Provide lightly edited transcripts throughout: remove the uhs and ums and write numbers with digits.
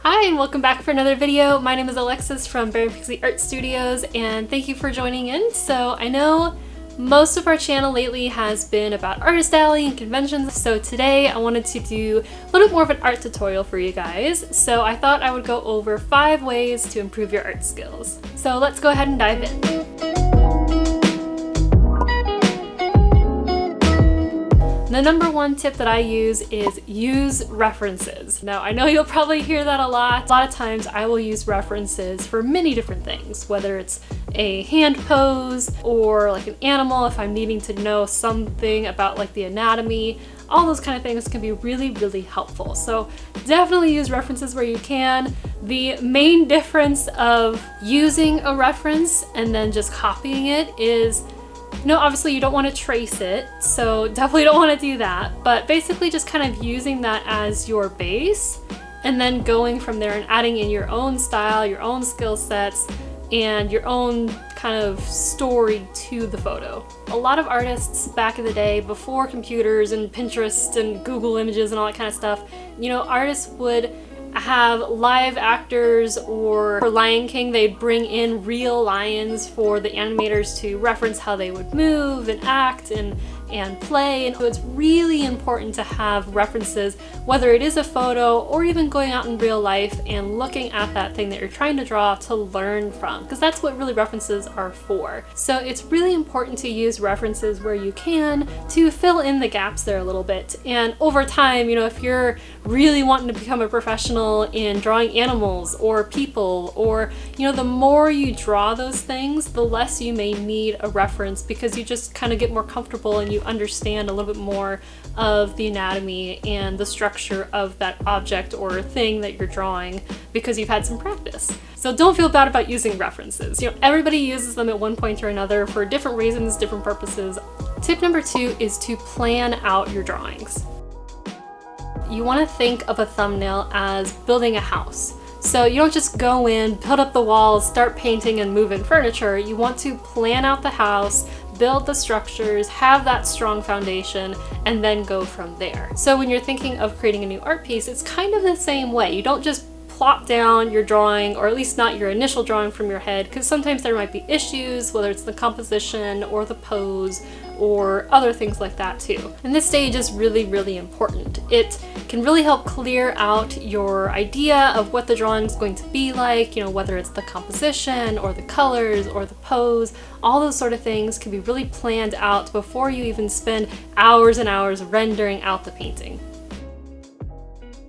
Hi and welcome back for another video. My name is Alexis from Bear and Pixie Art Studios and thank you for joining in. So I know most of our channel lately has been about Artist Alley and conventions, so today I wanted to do a little bit more of an art tutorial for you guys. So I thought I would go over 5 ways to improve your art skills. So let's go ahead and dive in. The number one tip that I use is use references. Now, I know you'll probably hear that a lot. A lot of times I will use references for many different things, whether it's a hand pose or like an animal if I'm needing to know something about like the anatomy. All those kind of things can be really helpful. So definitely use references where you can. The main difference of using a reference and then just copying it is, obviously you don't want to trace it, so definitely don't want to do that, but basically just kind of using that as your base and then going from there and adding in your own style, your own skill sets, and your own kind of story to the photo. A lot of artists back in the day, before computers and Pinterest and Google Images and all that kind of stuff, artists would have live actors, or for Lion King they'd bring in real lions for the animators to reference how they would move and act and play. And so it's really important to have references, whether it is a photo or even going out in real life and looking at that thing that you're trying to draw to learn from, because that's what really references are for. So it's really important to use references where you can to fill in the gaps there a little bit. And over time, if you're really wanting to become a professional in drawing animals or people, or the more you draw those things, the less you may need a reference, because you just kind of get more comfortable and you understand a little bit more of the anatomy and the structure of that object or thing that you're drawing because you've had some practice. So don't feel bad about using references. Everybody uses them at one point or another for different reasons, different purposes. Tip number 2 is to plan out your drawings. You want to think of a thumbnail as building a house. So you don't just go in, build up the walls, start painting and move in furniture. You want to plan out the house, build the structures, have that strong foundation, and then go from there. So when you're thinking of creating a new art piece, it's kind of the same way. You don't just plop down your drawing, or at least not your initial drawing from your head, because sometimes there might be issues, whether it's the composition or the pose or other things like that too. And this stage is really important. It can really help clear out your idea of what the drawing is going to be like, whether it's the composition or the colors or the pose. All those sort of things can be really planned out before you even spend hours and hours rendering out the painting.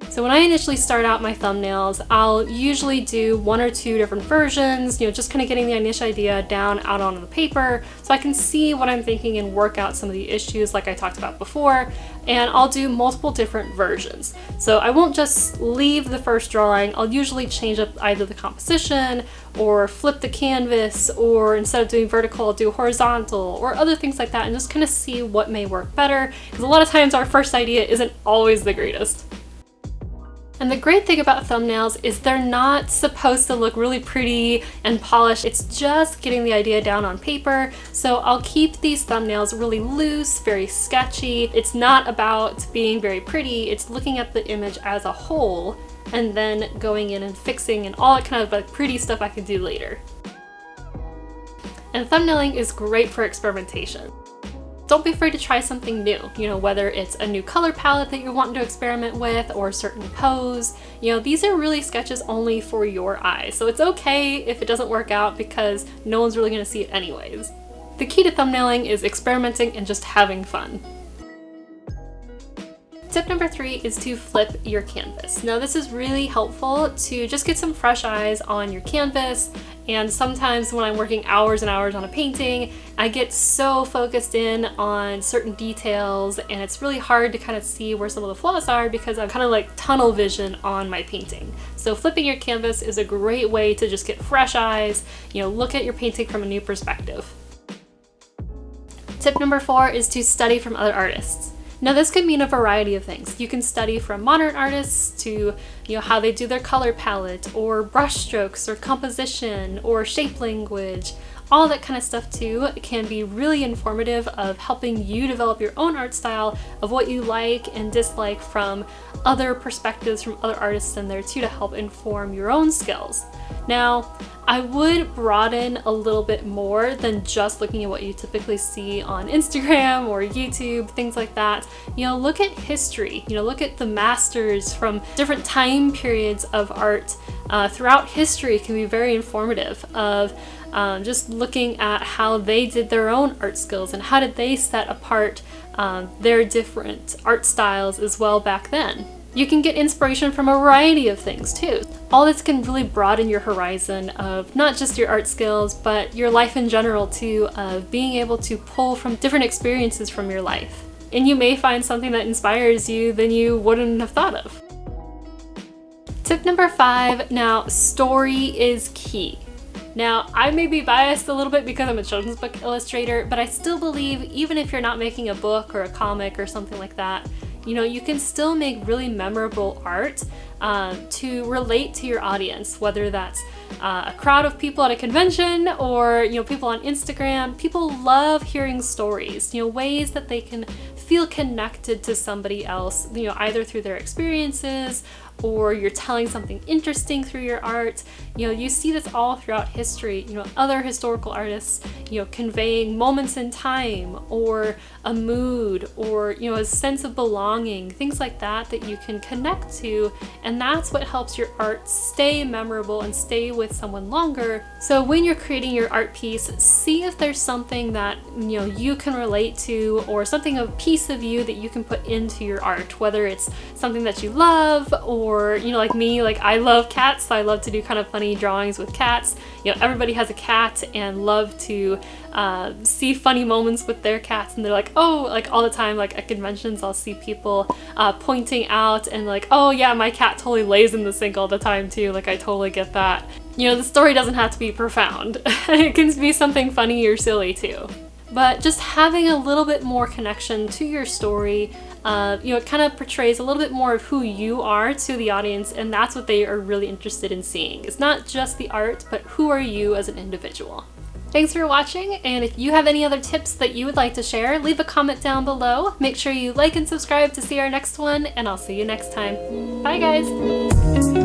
So when I initially start out my thumbnails, I'll usually do 1 or 2 different versions, just kind of getting the initial idea down out on the paper so I can see what I'm thinking and work out some of the issues like I talked about before. And I'll do multiple different versions. So I won't just leave the first drawing. I'll usually change up either the composition or flip the canvas, or instead of doing vertical, I'll do horizontal or other things like that, and just kind of see what may work better, because a lot of times our first idea isn't always the greatest. And the great thing about thumbnails is they're not supposed to look really pretty and polished. It's just getting the idea down on paper. So I'll keep these thumbnails really loose, very sketchy. It's not about being very pretty. It's looking at the image as a whole and then going in and fixing and all that kind of like pretty stuff I can do later. And thumbnailing is great for experimentation. Don't be afraid to try something new, whether it's a new color palette that you're wanting to experiment with or a certain pose. These are really sketches only for your eyes, so it's okay if it doesn't work out because no one's really going to see it anyways. The key to thumbnailing is experimenting and just having fun. Tip number 3 is to flip your canvas. Now this is really helpful to just get some fresh eyes on your canvas, and sometimes when I'm working hours and hours on a painting, I get so focused in on certain details and it's really hard to kind of see where some of the flaws are because I'm kind of like tunnel vision on my painting. So flipping your canvas is a great way to just get fresh eyes, look at your painting from a new perspective. Tip number 4 is to study from other artists. Now this could mean a variety of things. You can study from modern artists to you know, how they do their color palette, or brush strokes, or composition, or shape language. All that kind of stuff too can be really informative of helping you develop your own art style, of what you like and dislike from other perspectives from other artists in there too, to help inform your own skills. Now, I would broaden a little bit more than just looking at what you typically see on Instagram or YouTube, things like that. You know, look at history, you know, look at the masters from different time periods of art throughout history. Can be very informative of just looking at how they did their own art skills and how did they set apart their different art styles as well back then. You can get inspiration from a variety of things too. All this can really broaden your horizon of not just your art skills, but your life in general too, of being able to pull from different experiences from your life. And you may find something that inspires you than you wouldn't have thought of. Tip number 5, now story is key. Now, I may be biased a little bit because I'm a children's book illustrator, but I still believe even if you're not making a book or a comic or something like that, you know, you can still make really memorable art to relate to your audience, whether that's a crowd of people at a convention or, you know, people on Instagram. People love hearing stories, you know, ways that they can feel connected to somebody else, you know, either through their experiences or you're telling something interesting through your art. You know, you see this all throughout history, you know, other historical artists, you know, conveying moments in time or a mood or, you know, a sense of belonging, things like that that you can connect to. And that's what helps your art stay memorable and stay with someone longer. So when you're creating your art piece, see if there's something that, you know, you can relate to, or something, a piece of you that you can put into your art, whether it's something that you love, or, you know, like me, like I love cats, so I love to do kind of funny drawings with cats. You know, everybody has a cat and love to see funny moments with their cats, and they're like, oh, like all the time, like at conventions I'll see people pointing out and like, oh yeah, my cat totally lays in the sink all the time too, like I totally get that. You know, the story doesn't have to be profound. It can be something funny or silly too. But just having a little bit more connection to your story, you know, it kind of portrays a little bit more of who you are to the audience, and that's what they are really interested in seeing. It's not just the art, but who are you as an individual. Thanks for watching, and if you have any other tips that you would like to share, leave a comment down below. Make sure you like and subscribe to see our next one, and I'll see you next time. Bye guys!